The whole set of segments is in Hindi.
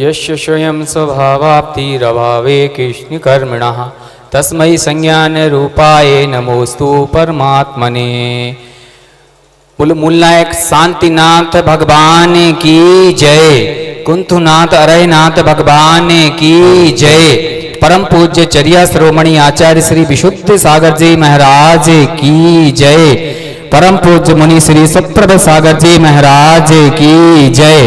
यस्य स्वयं स्वभावाप्तिरभावे कृष्णकर्मणः तस्मै संज्ञानरूपाय नमोस्तु परमात्मने। मूलनायक शांतिनाथ भगवान की जय। कुंथुनाथ अरयनाथ भगवान की जय। परम पूज्य चर्या श्रोमणी आचार्य श्री विशुद्ध सागर जी महाराज की जय। परम पूज्य मुनि श्री सुप्रभ सागर जी महाराज की जय।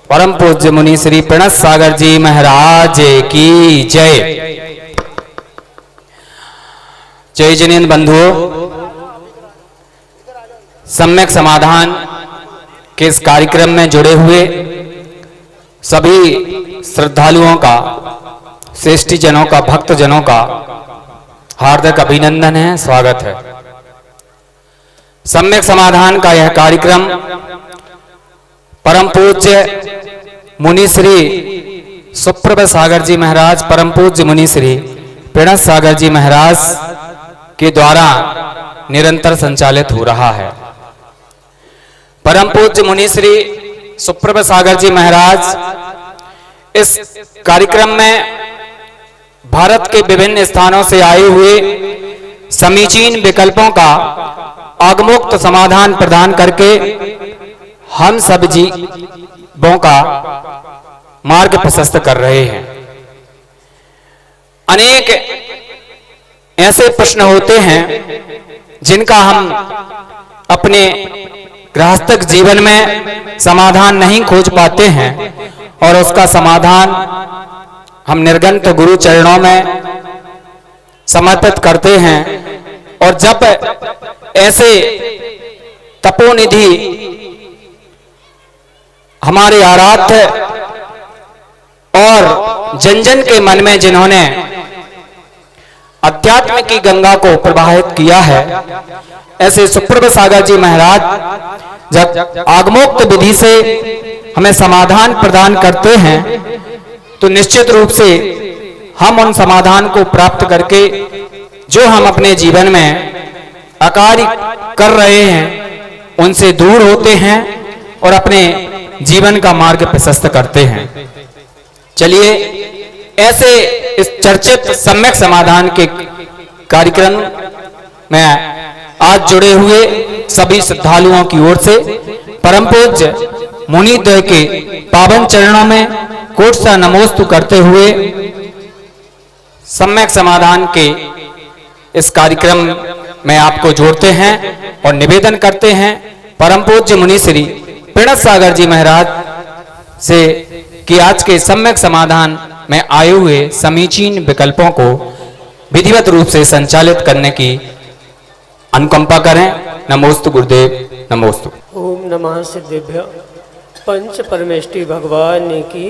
परम पूज्य मुनि श्री प्रणत सागर जी महाराज की जय। जय जनिन बंधुओं, सम्यक समाधान के इस कार्यक्रम में जुड़े हुए सभी श्रद्धालुओं का, श्रेष्ठी जनों का, भक्त जनों का हार्दिक अभिनंदन है, स्वागत है। सम्यक समाधान का यह कार्यक्रम परम पूज्य मुनि श्री सुप्रभ सागर जी महाराज, परम पूज्य मुनि श्री प्रणत सागर जी महाराज के द्वारा निरंतर संचालित हो रहा है। परम पूज्य मुनि श्री सुप्रभ सागर जी महाराज इस कार्यक्रम में भारत के विभिन्न स्थानों से आए हुए समीचीन विकल्पों का आगमोक्त समाधान प्रदान करके हम सब जीवों का मार्ग प्रशस्त कर रहे हैं। अनेक ऐसे प्रश्न होते हैं जिनका हम अपने गृहस्थक जीवन में समाधान नहीं खोज पाते हैं और उसका समाधान हम निर्गंत गुरु चरणों में समर्पित करते हैं। और जब ऐसे तपोनिधि हमारे आराध्य और जन जन के मन में जिन्होंने अध्यात्म की गंगा को प्रवाहित किया है, ऐसे सुप्रभ सागर जी महाराज जब आगमोक्त विधि से हमें समाधान प्रदान करते हैं तो निश्चित रूप से हम उन समाधान को प्राप्त करके जो हम अपने जीवन में अकार्य कर रहे हैं उनसे दूर होते हैं और अपने जीवन का मार्ग प्रशस्त करते हैं। चलिए ऐसे इस चर्चित सम्यक समाधान के कार्यक्रम में आज जुड़े हुए सभी श्रद्धालुओं की ओर से परम पूज्य मुनिद्वय के पावन चरणों में कोट सा नमोस्तु करते हुए सम्यक समाधान के इस कार्यक्रम में आपको जोड़ते हैं और निवेदन करते हैं परम पूज्य मुनि श्री प्रणत सागर जी महाराज से कि आज के सम्यक समाधान में आए हुए समीचीन विकल्पों को विधिवत रूप से संचालित करने की अनुकंपा करें। नमोस्तु गुरुदेव, नमोस्तु। ओम नमः सिद्धेभ्य पंच परमेष्टि भगवान की।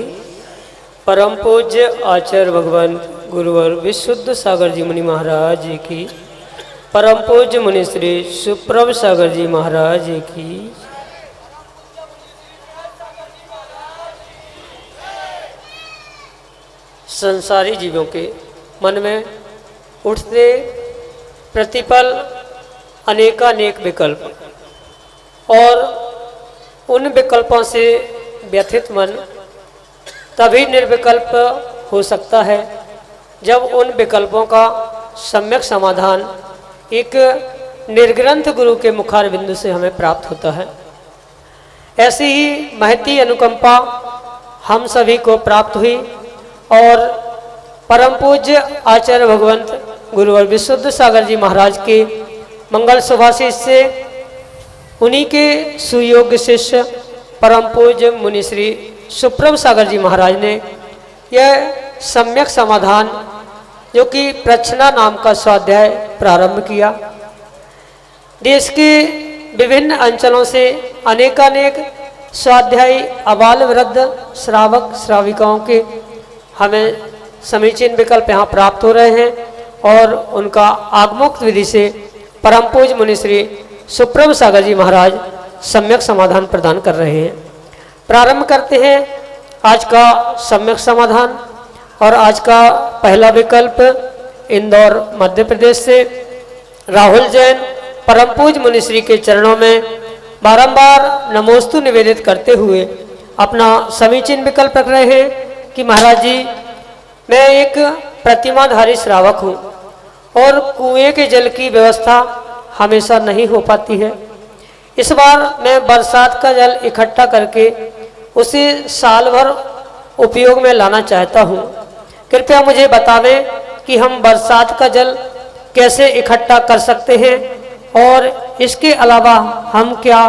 परम पूज्य आचार्य भगवान गुरुवर विशुद्ध सागर जी मुनि महाराज जी की। परम पूज्य मुनि श्री सुप्रभ सागर जी महाराज जी की। संसारी जीवों के मन में उठते प्रतिपल अनेकानेक विकल्प और उन विकल्पों से व्यथित मन तभी निर्विकल्प हो सकता है जब उन विकल्पों का सम्यक समाधान एक निर्ग्रंथ गुरु के मुखार बिंदु से हमें प्राप्त होता है। ऐसी ही महती अनुकंपा हम सभी को प्राप्त हुई और परम पूज्य आचार्य भगवंत गुरुवर विशुद्ध सागर जी महाराज के मंगल सुभाषिष से उन्हीं के सुयोग्य शिष्य परम पूज्य मुनि श्री सुप्रभ सागर जी महाराज ने यह सम्यक समाधान जो कि प्रच्छना नाम का स्वाध्याय प्रारंभ किया। देश के विभिन्न अंचलों से अनेकानेक स्वाध्यायी अबाल वृद्ध श्रावक श्राविकाओं के हमें समीचीन विकल्प यहाँ प्राप्त हो रहे हैं और उनका आगमोक्त विधि से परम पूज्य मुनि श्री सुप्रभ सागर जी महाराज सम्यक समाधान प्रदान कर रहे हैं। प्रारंभ करते हैं आज का सम्यक समाधान और आज का पहला विकल्प इंदौर मध्य प्रदेश से राहुल जैन परम पूज्य मुनि श्री के चरणों में बारंबार नमोस्तु निवेदित करते हुए अपना समीचीन विकल्प रख रहे हैं कि महाराज जी, मैं एक प्रतिमाधारी श्रावक हूँ और कुएं के जल की व्यवस्था हमेशा नहीं हो पाती है। इस बार मैं बरसात का जल इकट्ठा करके उसे साल भर उपयोग में लाना चाहता हूँ। कृपया मुझे बतावें कि हम बरसात का जल कैसे इकट्ठा कर सकते हैं और इसके अलावा हम क्या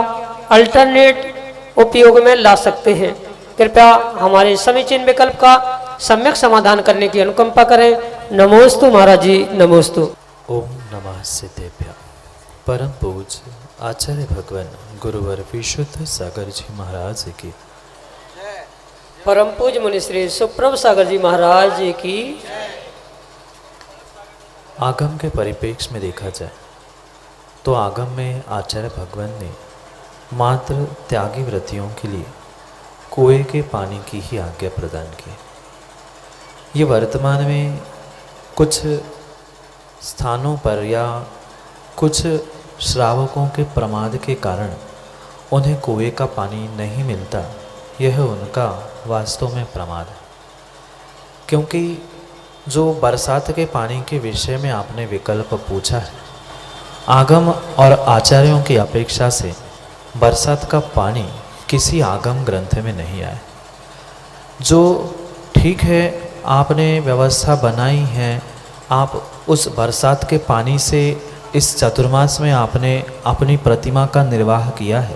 अल्टरनेट उपयोग में ला सकते हैं। कृपया हमारे समीचीन विकल्प का सम्यक समाधान करने की अनुकंपा करें। नमोस्तु महाराज जी, नमोस्तु। ओम नमः सिद्धेभ्य। परम पूज्य आचार्य भगवान गुरुवर विशुद्ध सागर जी महाराज की, परम पूज्य मुनि श्री सुप्रभ सागर जी महाराज जी की। आगम के परिप्रेक्ष्य में देखा जाए तो आगम में आचार्य भगवान ने मात्र त्यागी व्रतियों के लिए कुएं के पानी की ही आज्ञा प्रदान की। ये वर्तमान में कुछ स्थानों पर या कुछ श्रावकों के प्रमाद के कारण उन्हें कुएं का पानी नहीं मिलता, यह उनका वास्तव में प्रमाद है। क्योंकि जो बरसात के पानी के विषय में आपने विकल्प पूछा है, आगम और आचार्यों की अपेक्षा से बरसात का पानी किसी आगम ग्रंथ में नहीं आया। जो ठीक है, आपने व्यवस्था बनाई है, आप उस बरसात के पानी से इस चतुर्मास में आपने अपनी प्रतिमा का निर्वाह किया है,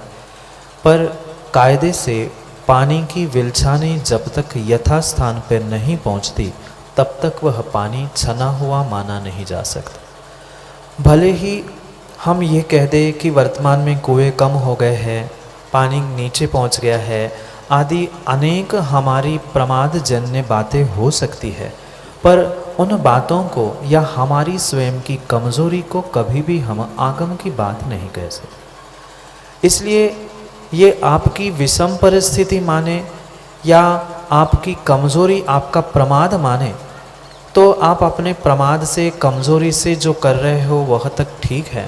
पर कायदे से पानी की विलछानी जब तक यथास्थान पर नहीं पहुंचती तब तक वह पानी छना हुआ माना नहीं जा सकता। भले ही हम ये कह दें कि वर्तमान में कुएं कम हो गए हैं, पानी नीचे पहुंच गया है, आदि अनेक हमारी प्रमाद जन्य बातें हो सकती है, पर उन बातों को या हमारी स्वयं की कमज़ोरी को कभी भी हम आगम की बात नहीं कह सकते। इसलिए ये आपकी विषम परिस्थिति माने या आपकी कमज़ोरी, आपका प्रमाद माने, तो आप अपने प्रमाद से, कमज़ोरी से जो कर रहे हो वह तक ठीक है,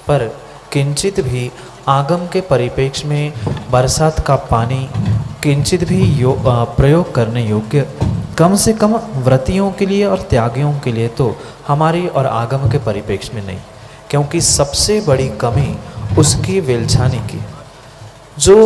पर किंचित भी आगम के परिप्रेक्ष्य में बरसात का पानी किंचित भी प्रयोग करने योग्य, कम से कम व्रतियों के लिए और त्यागियों के लिए तो हमारी और आगम के परिप्रेक्ष्य में नहीं। क्योंकि सबसे बड़ी कमी उसकी विलछानी की, जो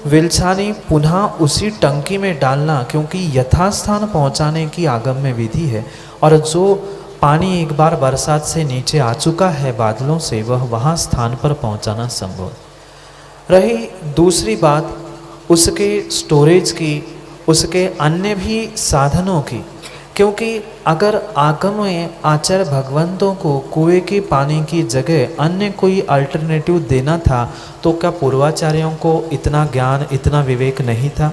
विलछानी पुनः उसी टंकी में डालना, क्योंकि यथास्थान पहुंचाने की आगम में विधि है, और जो पानी एक बार बरसात से नीचे आ चुका है बादलों से, वह वहाँ स्थान पर पहुंचाना संभव। रही दूसरी बात उसके स्टोरेज की, उसके अन्य भी साधनों की, क्योंकि अगर आगम में आचार्य भगवंतों को कुएं के पानी की जगह अन्य कोई अल्टरनेटिव देना था तो क्या पूर्वाचार्यों को इतना ज्ञान, इतना विवेक नहीं था?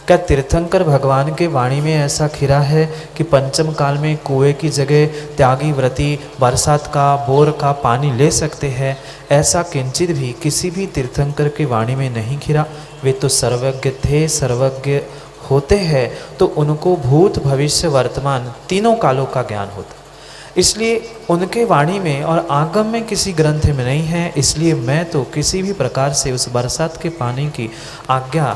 क्या तीर्थंकर भगवान के वाणी में ऐसा खिरा है कि पंचम काल में कुएं की जगह त्यागी व्रती बरसात का, बोर का पानी ले सकते हैं? ऐसा किंचित भी किसी भी तीर्थंकर की वाणी में नहीं खिरा। वे तो सर्वज्ञ थे, सर्वज्ञ होते हैं तो उनको भूत, भविष्य, वर्तमान तीनों कालों का ज्ञान होता, इसलिए उनके वाणी में और आगम में किसी ग्रंथ में नहीं है। इसलिए मैं तो किसी भी प्रकार से उस बरसात के पानी की आज्ञा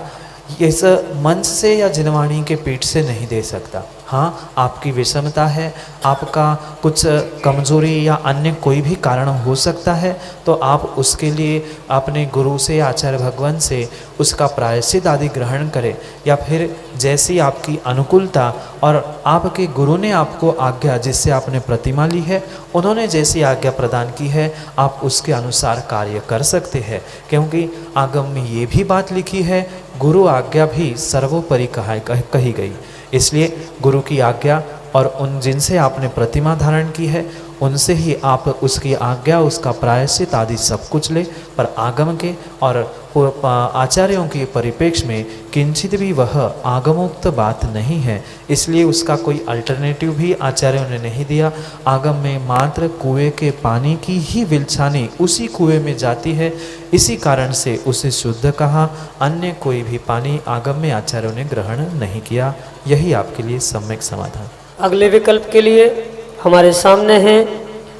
इस मंच से या जिनवाणी के पीठ से नहीं दे सकता। हाँ, आपकी विषमता है, आपका कुछ कमजोरी या अन्य कोई भी कारण हो सकता है, तो आप उसके लिए अपने गुरु से, आचार्य भगवान से उसका प्रायश्चित आदि ग्रहण करें, या फिर जैसी आपकी अनुकूलता और आपके गुरु ने आपको आज्ञा, जिससे आपने प्रतिमा ली है, उन्होंने जैसी आज्ञा प्रदान की है, आप उसके अनुसार कार्य कर सकते हैं। क्योंकि आगम में ये भी बात लिखी है, गुरु आज्ञा भी सर्वोपरि कही गई। इसलिए गुरु की आज्ञा और उन जिनसे आपने प्रतिमा धारण की है उनसे ही आप उसकी आज्ञा, उसका प्रायश्चित आदि सब कुछ ले, पर आगम के और आचार्यों के परिप्रेक्ष्य में किंचित भी वह आगमोक्त बात नहीं है। इसलिए उसका कोई अल्टरनेटिव भी आचार्यों ने नहीं दिया। आगम में मात्र कुएं के पानी की ही विलछानी उसी कुएं में जाती है, इसी कारण से उसे शुद्ध कहा। अन्य कोई भी पानी आगम में आचार्यों ने ग्रहण नहीं किया। यही आपके लिए सम्यक समाधान। अगले विकल्प के लिए हमारे सामने हैं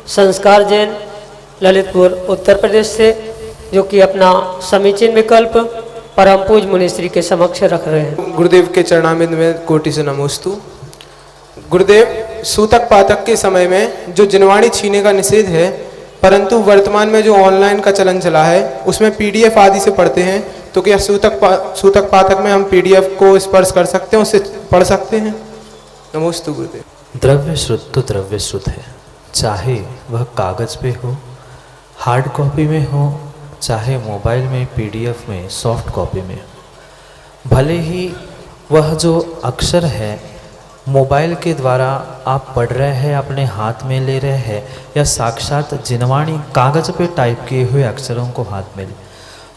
संस्कार जैन, ललितपुर उत्तर प्रदेश से, जो कि अपना समीचीन विकल्प परम पूज मुनिश्री के समक्ष रख रहे हैं। गुरुदेव के चरणामिंद में कोटि से नमोस्तु। गुरुदेव, सूतक पातक के समय में जो जिनवाणी छीने का निषेध है, परंतु वर्तमान में जो ऑनलाइन का चलन चला है उसमें PDF आदि से पढ़ते हैं, तो क्या सूतक पातक में हम PDF को स्पर्श कर सकते हैं, उससे पढ़ सकते हैं? नमोस्तु गुरुदेव। द्रव्य श्रुत तो द्रव्य श्रुत है, चाहे वह कागज़ पे हो, हार्ड कॉपी में हो, चाहे मोबाइल में, PDF में, सॉफ्ट कॉपी में। भले ही वह जो अक्षर है मोबाइल के द्वारा आप पढ़ रहे हैं, अपने हाथ में ले रहे हैं, या साक्षात जिनवाणी कागज़ पे टाइप किए हुए अक्षरों को हाथ में ले,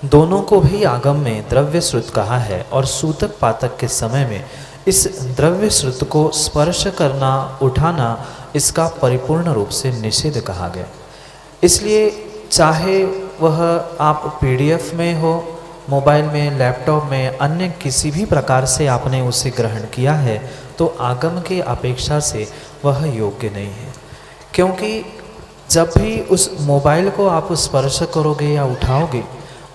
दोनों को भी आगम में द्रव्य श्रुत कहा है। और सूतक पातक के समय में इस द्रव्य श्रुत को स्पर्श करना, उठाना, इसका परिपूर्ण रूप से निषेध कहा गया। इसलिए चाहे वह आप PDF में हो, मोबाइल में, लैपटॉप में, अन्य किसी भी प्रकार से आपने उसे ग्रहण किया है, तो आगम के अपेक्षा से वह योग्य नहीं है। क्योंकि जब भी उस मोबाइल को आप स्पर्श करोगे या उठाओगे,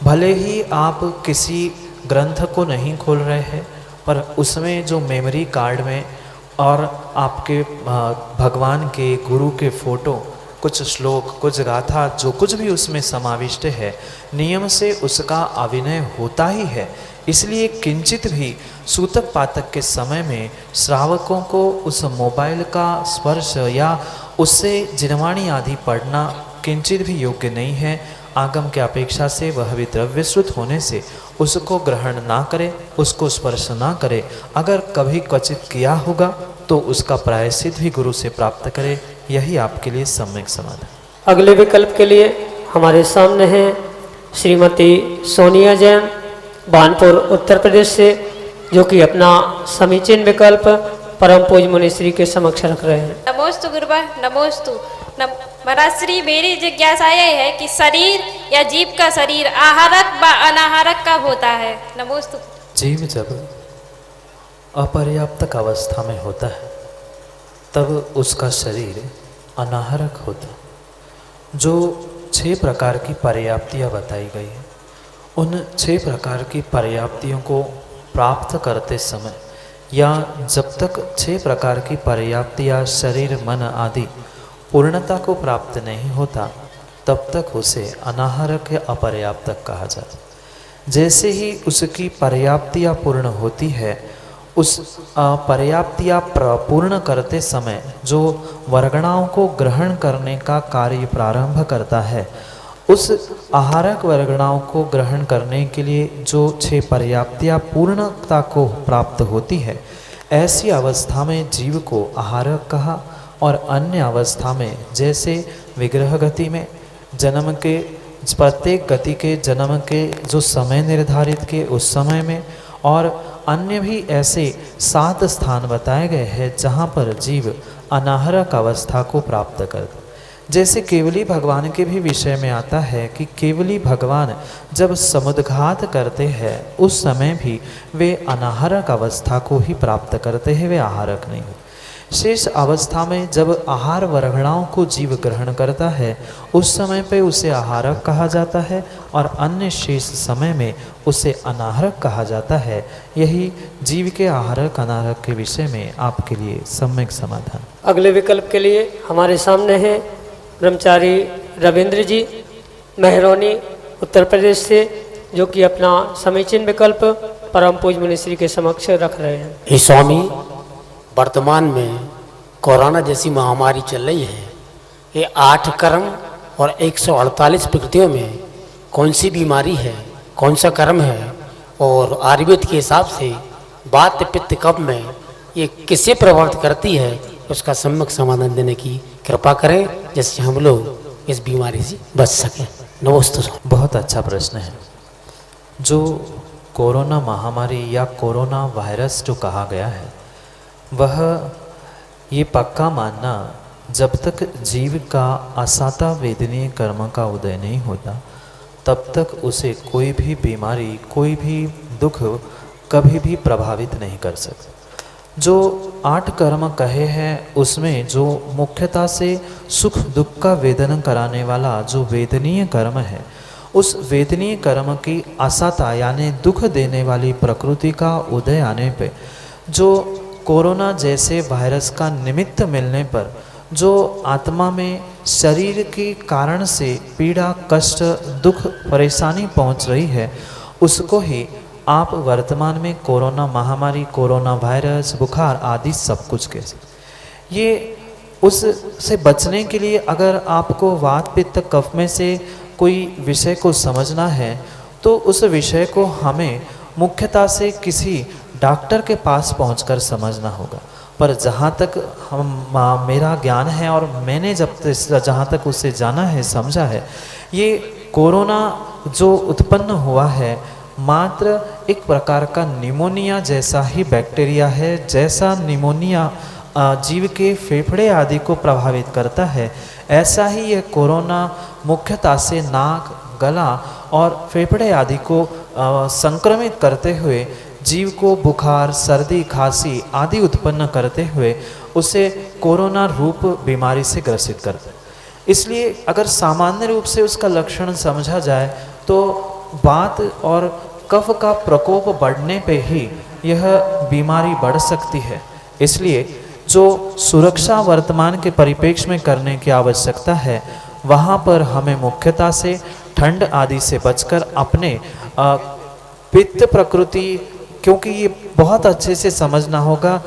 भले ही आप किसी ग्रंथ को नहीं खोल रहे हैं, पर उसमें जो मेमोरी कार्ड में और आपके भगवान के, गुरु के फोटो, कुछ श्लोक, कुछ गाथा, जो कुछ भी उसमें समाविष्ट है, नियम से उसका अभिनय होता ही है। इसलिए किंचित भी सूतक पातक के समय में श्रावकों को उस मोबाइल का स्पर्श या उससे जिनवाणी आदि पढ़ना किंचित भी योग्य नहीं है। आगम के अपेक्षा से वह भी द्रव्यश्रुत होने से उसको ग्रहण ना करे, उसको स्पर्श ना करे। अगर कभी क्वचित किया होगा तो उसका प्रायश्चित भी गुरु से प्राप्त करे, यही आपके लिए सम्यक समाधान। अगले विकल्प के लिए हमारे सामने हैं श्रीमती सोनिया जैन, बानपुर उत्तर प्रदेश से, जो कि अपना समीचीन विकल्प परम पूज मुनिश्री के समक्ष रख रहे हैं। नमोस्तु गुरुवा, नमोस्तु। महाराज श्री, मेरी जिज्ञासा यह है कि शरीर या जीव का शरीर आहारक व अनाहारक कब होता है? नमोस्तु। जीव जब अपर्याप्तक अवस्था में होता है तब उसका शरीर अनाहारक होता है। जो 6 प्रकार की पर्याप्तियाँ बताई गई हैं, उन 6 प्रकार की पर्याप्तियों को प्राप्त करते समय या जब तक 6 प्रकार की पर्याप्तियाँ शरीर, मन आदि पूर्णता को प्राप्त नहीं होता, तब तक उसे अनाहारक या अपर्याप्तक कहा जाता है। जैसे ही उसकी पर्याप्तियाँ पूर्ण होती है, उस पर्याप्तियाँ पूर्ण करते समय जो वर्गणाओं को ग्रहण करने का कार्य प्रारंभ करता है, उस आहारक वर्गणाओं को ग्रहण करने के लिए जो 6 पर्याप्तियाँ पूर्णता को प्राप्त होती है, ऐसी अवस्था में जीव को आहारक कहा। और अन्य अवस्था में, जैसे विग्रह गति में जन्म के प्रत्येक गति के जन्म के जो समय निर्धारित के उस समय में, और अन्य भी ऐसे 7 स्थान बताए गए हैं जहाँ पर जीव अनाहरक अवस्था को प्राप्त करते। जैसे केवली भगवान के भी विषय में आता है कि केवली भगवान जब समुद्घात करते हैं उस समय भी वे अनाहरक अवस्था को ही प्राप्त करते हैं, वे आहारक नहीं। शेष अवस्था में जब आहार वर्गणाओं को जीव ग्रहण करता है उस समय पे उसे आहारक कहा जाता है, और अन्य शेष समय में उसे अनाहरक कहा जाता है। यही जीव के आहारक अनाहरक के विषय में आपके लिए सम्यक समाधान। अगले विकल्प के लिए हमारे सामने हैं ब्रह्मचारी रविंद्र जी, मेहरौनी उत्तर प्रदेश से, जो कि अपना समीचीन विकल्प परम पूज मुनिश्री के समक्ष रख रहे हैं। हे स्वामी, वर्तमान में कोरोना जैसी महामारी चल रही है, ये 8 कर्म और 148 प्रकृतियों में कौन सी बीमारी है, कौन सा कर्म है, और आयुर्वेद के हिसाब से वात पित्त कफ में ये किसे प्रभावित करती है, उसका सम्यक समाधान देने की कृपा करें, जिससे हम लोग इस बीमारी से बच सकें। नमस्ते। बहुत अच्छा प्रश्न है। जो कोरोना महामारी या कोरोना वायरस जो कहा गया है, वह ये पक्का मानना, जब तक जीव का असाता वेदनीय कर्म का उदय नहीं होता तब तक उसे कोई भी बीमारी, कोई भी दुख कभी भी प्रभावित नहीं कर सकता। जो 8 कर्म कहे हैं उसमें जो मुख्यतः से सुख दुख का वेदन कराने वाला जो वेदनीय कर्म है, उस वेदनीय कर्म की असता यानी दुख देने वाली प्रकृति का उदय आने पे जो कोरोना जैसे वायरस का निमित्त मिलने पर जो आत्मा में शरीर के कारण से पीड़ा कष्ट दुख परेशानी पहुंच रही है, उसको ही आप वर्तमान में कोरोना महामारी, कोरोना वायरस, बुखार आदि सब कुछ कह सकते। ये उससे बचने के लिए अगर आपको वात पित्त कफ में से कोई विषय को समझना है तो उस विषय को हमें मुख्यतः से किसी डॉक्टर के पास पहुंचकर समझना होगा। पर जहाँ तक मेरा ज्ञान है और मैंने जहाँ तक उससे जाना है समझा है, ये कोरोना जो उत्पन्न हुआ है मात्र एक प्रकार का निमोनिया जैसा ही बैक्टीरिया है। जैसा निमोनिया जीव के फेफड़े आदि को प्रभावित करता है, ऐसा ही यह कोरोना मुख्यतः से नाक, गला और फेफड़े आदि को संक्रमित करते हुए जीव को बुखार, सर्दी, खांसी आदि उत्पन्न करते हुए उसे कोरोना रूप बीमारी से ग्रसित करते हैं। इसलिए अगर सामान्य रूप से उसका लक्षण समझा जाए तो वात और कफ का प्रकोप बढ़ने पे ही यह बीमारी बढ़ सकती है। इसलिए जो सुरक्षा वर्तमान के परिप्रेक्ष्य में करने की आवश्यकता है, वहाँ पर हमें मुख्यतः से ठंड आदि से बचकर अपने पित्त प्रकृति, क्योंकि ये बहुत अच्छे से समझना होगा।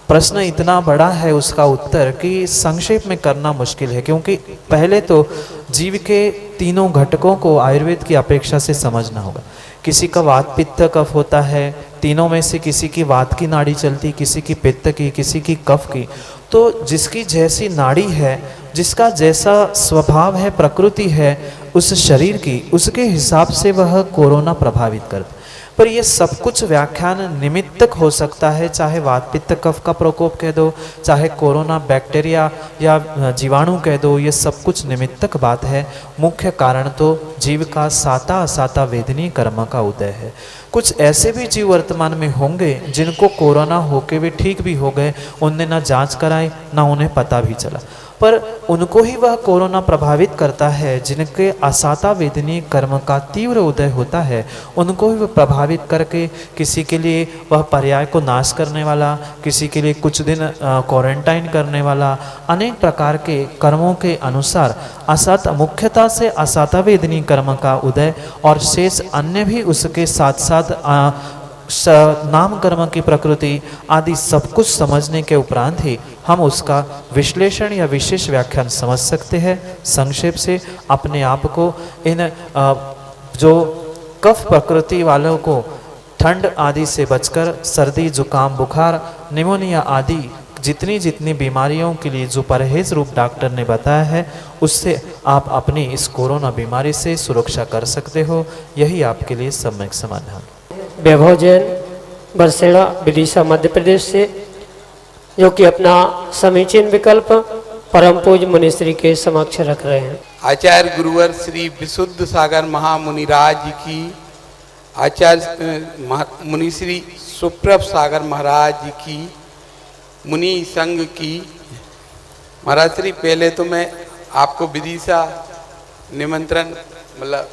प्रश्न इतना बड़ा है उसका उत्तर कि संक्षेप में करना मुश्किल है, क्योंकि पहले तो जीव के तीनों घटकों को आयुर्वेद की अपेक्षा से समझना होगा। किसी का वात पित्त कफ होता है, तीनों में से किसी की वात की नाड़ी चलती, किसी की पित्त की, किसी की कफ की। तो जिसकी जैसी नाड़ी है, जिसका जैसा स्वभाव है, प्रकृति है उस शरीर की, उसके हिसाब से वह कोरोना प्रभावित करता। पर ये सब कुछ व्याख्यान निमित्तक हो सकता है, चाहे वात पित्त कफ का प्रकोप कह दो, चाहे कोरोना बैक्टीरिया या जीवाणु कह दो, ये सब कुछ निमित्तक बात है। मुख्य कारण तो जीव का साता असाता वेदनीय कर्म का उदय है। कुछ ऐसे भी जीव वर्तमान में होंगे जिनको कोरोना होके भी ठीक भी हो गए, उनने ना जांच कराई ना उन्हें पता भी चला, पर उनको ही वह कोरोना प्रभावित करता है। जिनके असाता वेदनीय कर्म का तीव्र उदय होता है, उनको ही वह प्रभावित करके किसी के लिए वह पर्याय को नाश करने वाला, किसी के लिए कुछ दिन क्वारंटाइन करने वाला, अनेक प्रकार के कर्मों के अनुसार असाता, मुख्यतः से असाता वेदनीय कर्म का उदय और शेष अन्य भी उसके साथ साथ नाम कर्म की प्रकृति आदि सब कुछ समझने के उपरांत ही हम उसका विश्लेषण या विशेष व्याख्यान समझ सकते हैं। संक्षेप से अपने आप को इन जो कफ प्रकृति वालों को ठंड आदि से बचकर सर्दी, जुकाम, बुखार, निमोनिया आदि जितनी बीमारियों के लिए जो परहेज रूप डॉक्टर ने बताया है, उससे आप अपनी इस कोरोना बीमारी से सुरक्षा कर सकते हो। यही आपके लिए सम्यक समाधान। वैभव जैन, बरसेड़ा, विदिशा, मध्य प्रदेश से, जो कि अपना समीचीन विकल्प परम पूज्य मुनिश्री के समक्ष रख रहे हैं। आचार्य गुरुवर श्री विशुद्ध सागर महामुनिराज जी की, आचार्य मुनिश्री सुप्रभ सागर महाराज जी की, मुनि संघ की। महाराज श्री, पहले तो मैं आपको विदिशा निमंत्रण मतलब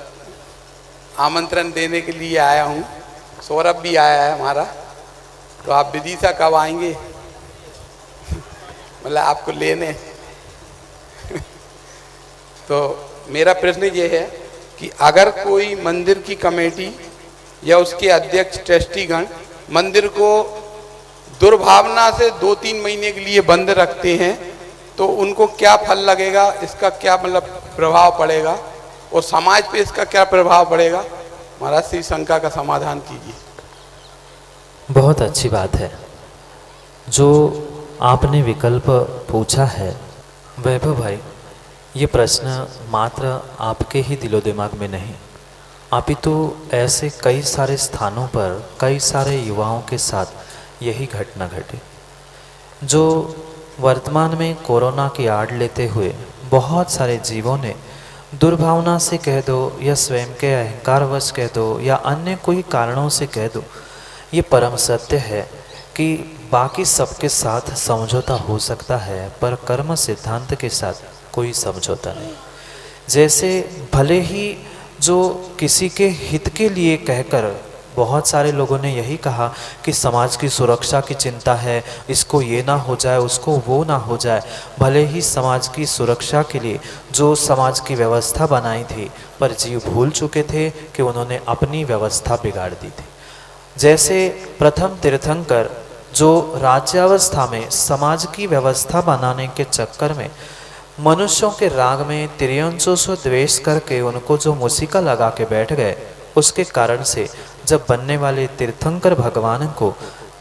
आमंत्रण देने के लिए आया हूँ। सौरभ भी आया है हमारा, तो आप विदिशा कब आएंगे? मतलब आपको लेने। तो मेरा प्रश्न ये है कि अगर कोई मंदिर की कमेटी या उसके अध्यक्ष ट्रस्टीगण मंदिर को दुर्भावना से 2-3 महीने के लिए बंद रखते हैं, तो उनको क्या फल लगेगा? इसका क्या मतलब प्रभाव पड़ेगा और समाज पे इसका क्या प्रभाव पड़ेगा? महाराज श्री शंका का समाधान कीजिए। बहुत अच्छी बात है जो आपने विकल्प पूछा है। वैभव भाई, ये प्रश्न मात्र आपके ही दिलो दिमाग में नहीं, अपितु ऐसे कई सारे स्थानों पर कई सारे युवाओं के साथ यही घटना घटी, जो वर्तमान में कोरोना की आड़ लेते हुए बहुत सारे जीवों ने दुर्भावना से कह दो या स्वयं के अहंकारवश कह दो या अन्य कोई कारणों से कह दो, ये परम सत्य है कि बाकी सबके साथ समझौता हो सकता है, पर कर्म सिद्धांत के साथ कोई समझौता नहीं। जैसे भले ही जो किसी के हित के लिए कहकर बहुत सारे लोगों ने यही कहा कि समाज की सुरक्षा की चिंता है, इसको ये ना हो जाए, उसको वो ना हो जाए। भले ही समाज की सुरक्षा के लिए जो समाज की व्यवस्था बनाई थी, पर जीव भूल चुके थे कि उन्होंने अपनी व्यवस्था बिगाड़ दी थी। जैसे प्रथम तीर्थंकर जो राज्यावस्था में समाज की व्यवस्था बनाने के चक्कर में मनुष्यों के राग में तिर्यंशों से द्वेष करके उनको जो मुसीका लगा के बैठ गए, उसके कारण से जब बनने वाले तीर्थंकर भगवान को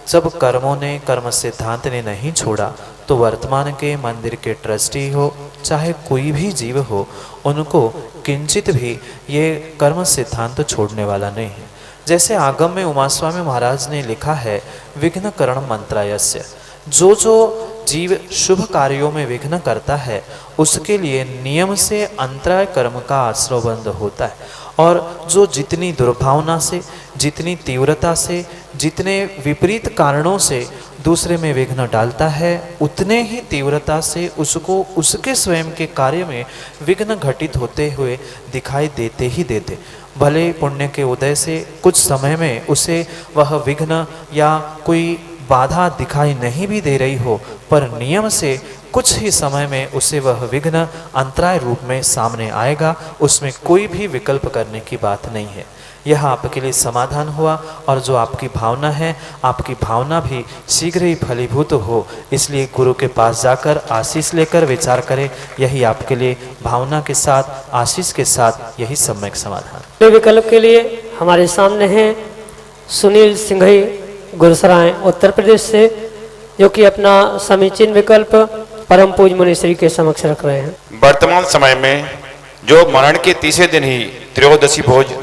जब कर्मों ने, कर्म सिद्धांत ने नहीं छोड़ा, तो वर्तमान के मंदिर के ट्रस्टी हो चाहे कोई भी जीव हो, उनको किंचित भी ये कर्म सिद्धांत छोड़ने वाला नहीं है। जैसे आगम में उमास्वामी महाराज ने लिखा है, विघ्न करण मंत्रायस्य, जो जीव शुभ कार्यों में विघ्न करता है उसके लिए नियम से अंतराय कर्म का आश्रयबंध होता है। और जो जितनी दुर्भावना से, जितनी तीव्रता से, जितने विपरीत कारणों से दूसरे में विघ्न डालता है, उतने ही तीव्रता से उसको उसके स्वयं के कार्य में विघ्न घटित होते हुए दिखाई देते ही देते। भले पुण्य के उदय से कुछ समय में उसे वह विघ्न या कोई बाधा दिखाई नहीं भी दे रही हो, पर नियम से कुछ ही समय में उसे वह विघ्न अंतराय रूप में सामने आएगा। उसमें कोई भी विकल्प करने की बात नहीं है। यह आपके लिए समाधान हुआ, और जो आपकी भावना है, आपकी भावना भी शीघ्र ही फलीभूत हो। इसलिए गुरु के पास जाकर आशीष लेकर विचार करें। यही आपके लिए भावना के साथ, आशीष के साथ, यही सम्यक समाधान। विकल्प के लिए हमारे सामने हैं सुनील सिंघई गुरसराय उत्तर प्रदेश से, जो कि अपना समीचीन विकल्प परम पूज मुनिश्री के समक्ष रख रहे हैं। वर्तमान समय में जो मरण के तीसरे दिन ही त्रयोदशी भोज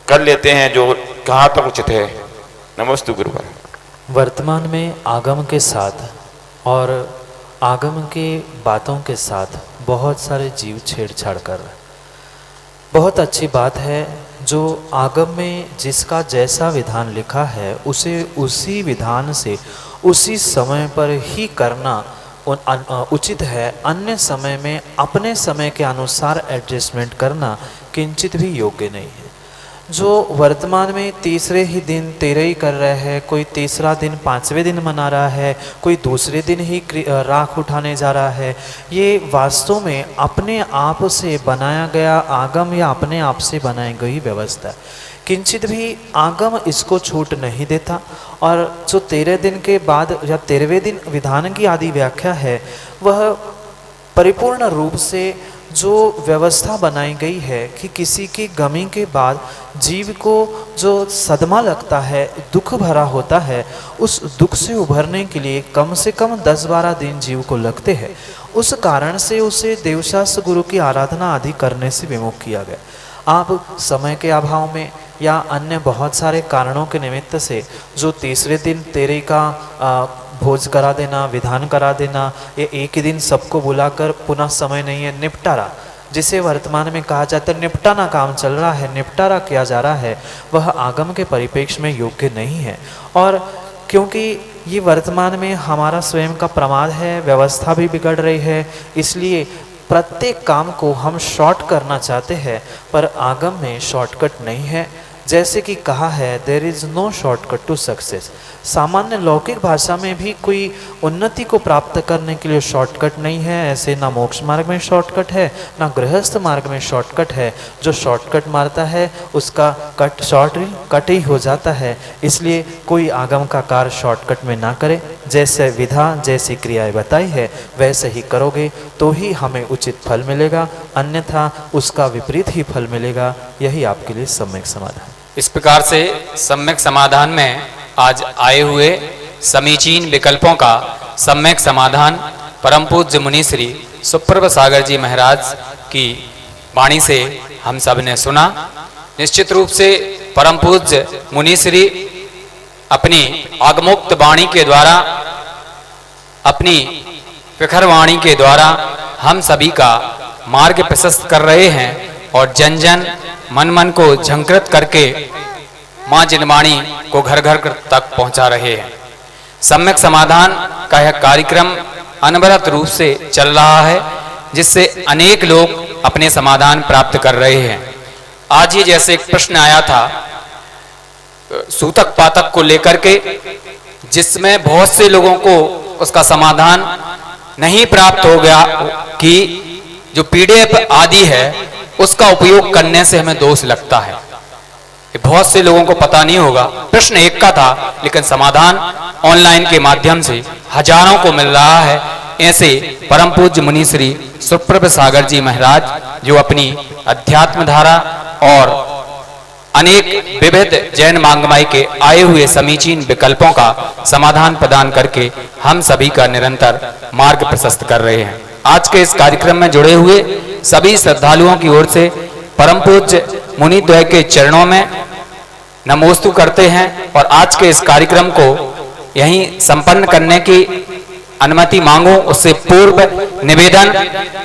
कर लेते हैं, जो कहाँ तक उचित है? नमस्तु गुरुवर। वर्तमान में आगम के साथ और आगम के बातों के साथ बहुत सारे जीव छेड़छाड़ कर रहे हैं। बहुत अच्छी बात है, जो आगम में जिसका जैसा विधान लिखा है उसे उसी विधान से उसी समय पर ही करना उचित है। अन्य समय में अपने समय के अनुसार एडजस्टमेंट करना किंचित भी योग्य नहीं है। जो वर्तमान में तीसरे ही दिन तेरही कर रहे हैं, कोई तीसरा दिन पांचवें दिन मना रहा है, कोई दूसरे दिन ही राख उठाने जा रहा है, ये वास्तव में अपने आप से बनाया गया आगम या अपने आप से बनाई गई व्यवस्था है। किंचित भी आगम इसको छूट नहीं देता। और जो 13 दिन के बाद या 13वें दिन विधान की आदि व्याख्या है, वह परिपूर्ण रूप से जो व्यवस्था बनाई गई है कि किसी की गमी के बाद जीव को जो सदमा लगता है, दुख भरा होता है, उस दुख से उभरने के लिए कम से कम 10-12 दिन जीव को लगते हैं। उस कारण से उसे देवशास्त्र गुरु की आराधना आदि करने से विमुख किया गया। आप समय के अभाव में या अन्य बहुत सारे कारणों के निमित्त से जो तीसरे दिन तेरे का भोज करा देना, विधान करा देना, ये एक ही दिन सबको बुलाकर पुनः समय नहीं है, निपटारा जिसे वर्तमान में कहा जाता है, निपटाना काम चल रहा है, निपटारा किया जा रहा है, वह आगम के परिप्रेक्ष्य में योग्य नहीं है। और क्योंकि ये वर्तमान में हमारा स्वयं का प्रमाद है, व्यवस्था भी बिगड़ रही है, इसलिए प्रत्येक काम को हम शॉर्ट करना चाहते हैं, पर आगम में शॉर्टकट नहीं है। जैसे कि कहा है, there is no shortcut to success. सामान्य लौकिक भाषा में भी कोई उन्नति को प्राप्त करने के लिए शॉर्टकट नहीं है। ऐसे ना मोक्ष मार्ग में शॉर्टकट है, ना गृहस्थ मार्ग में शॉर्टकट है। जो शॉर्टकट मारता है उसका कट ही हो जाता है। इसलिए कोई आगम का कार्य शॉर्टकट में ना करे। जैसे विधा, जैसी क्रियाएं बताई है, वैसे ही करोगे तो ही हमें उचित फल मिलेगा, अन्यथा उसका विपरीत ही फल मिलेगा। यही आपके लिए सम्यक समाधान। इस प्रकार से सम्यक समाधान में आज आए हुए समीचीन विकल्पों का सम्यक समाधान परम पूज्य मुनि श्री सुप्रभ सागर जी महाराज की वाणी से हम सब ने सुना। निश्चित रूप से परम पूज्य मुनि श्री अपनी आगमोक्त वाणी के द्वारा, अपनी प्रखर वाणी के द्वारा हम सभी का मार्ग प्रशस्त कर रहे हैं और जन जन मन मन को झंकृत करके मां जिनवाणी को घर घर तक पहुंचा रहे हैं। सम्यक समाधान का यह कार्यक्रम अनवरत रूप से चल रहा है। जिससे अनेक लोग अपने समाधान प्राप्त कर रहे हैं। आज ही जैसे एक प्रश्न आया था सूतक पातक को लेकर के, जिसमें बहुत से लोगों को उसका समाधान नहीं प्राप्त हो गया कि जो PDF आदि है उसका उपयोग करने से हमें दोष लगता है। ये बहुत से लोगों को पता नहीं होगा। प्रश्न एक का था, लेकिन समाधान ऑनलाइन के माध्यम से हजारों को मिल रहा है। ऐसे परम पूज्य मुनि श्री सुप्रभ सागर जी महाराज, जो अपनी अध्यात्म धारा और अनेक विविध जैन मांगमाई के आए हुए समीचीन विकल्पों का समाधान प्रदान करके हम सभी का निरंतर मार्ग प्रशस्त कर रहे हैं। आज के इस कार्यक्रम में जुड़े हुए सभी श्रद्धालुओं की ओर से परम पूज्य मुनि द्वय के चरणों में नमोस्तु करते हैं और आज के इस कार्यक्रम को यहीं संपन्न करने की अनुमति मांगो। उससे पूर्व निवेदन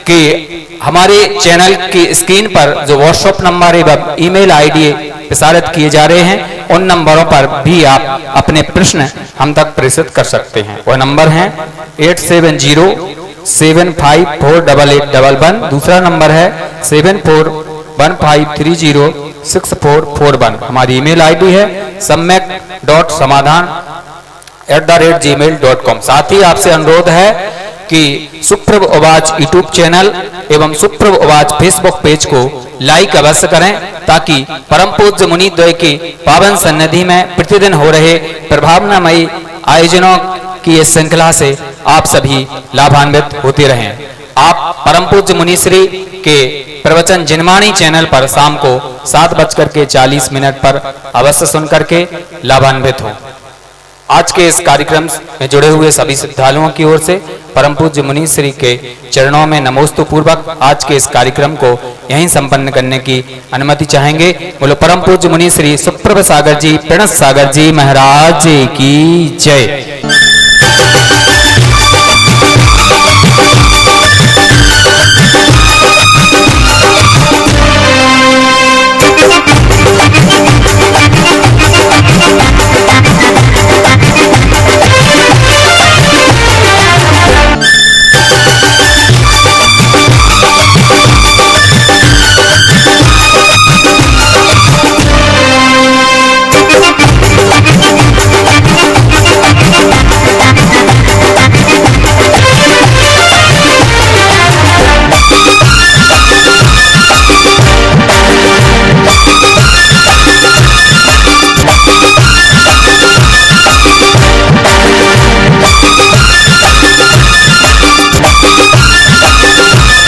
कि हमारे चैनल की स्क्रीन पर जो व्हाट्सएप नंबर एवं ईमेल आईडी प्रसारित किए जा रहे हैं, उन नंबरों पर भी आप अपने प्रश्न हम तक प्रेषित कर सकते हैं। वह नंबर है 8707548811। दूसरा नंबर है 7415306441। हमारी ईमेल आईडी है samyak.samadhan@gmail.com। साथ ही आपसे अनुरोध है कि सुप्रभ आवाज यूट्यूब चैनल एवं सुप्रभ आवाज फेसबुक पेज को लाइक अवश्य करें, ताकि परम पूज्य मुनि द्वय की पावन सन्निधि में प्रतिदिन हो रहे प्रभावनामयी आयोजनों की इस श्रृंखला से आप सभी लाभान्वित होते रहें। आप परम पूज्य मुनिश्री के प्रवचन जिनवाणी चैनल पर शाम को 7:40 पर अवश्य सुन करके लाभान्वित हो। आज के इस कार्यक्रम में जुड़े हुए सभी श्रद्धालुओं की ओर से परम पूज्य मुनिश्री के चरणों में नमोस्तु पूर्वक आज के इस कार्यक्रम को यहीं संपन्न करने की अनुमति चाहेंगे। बोलो परम पूज्य मुनिश्री सुप्रभ सागर जी प्रणत सागर जी महाराज की जय।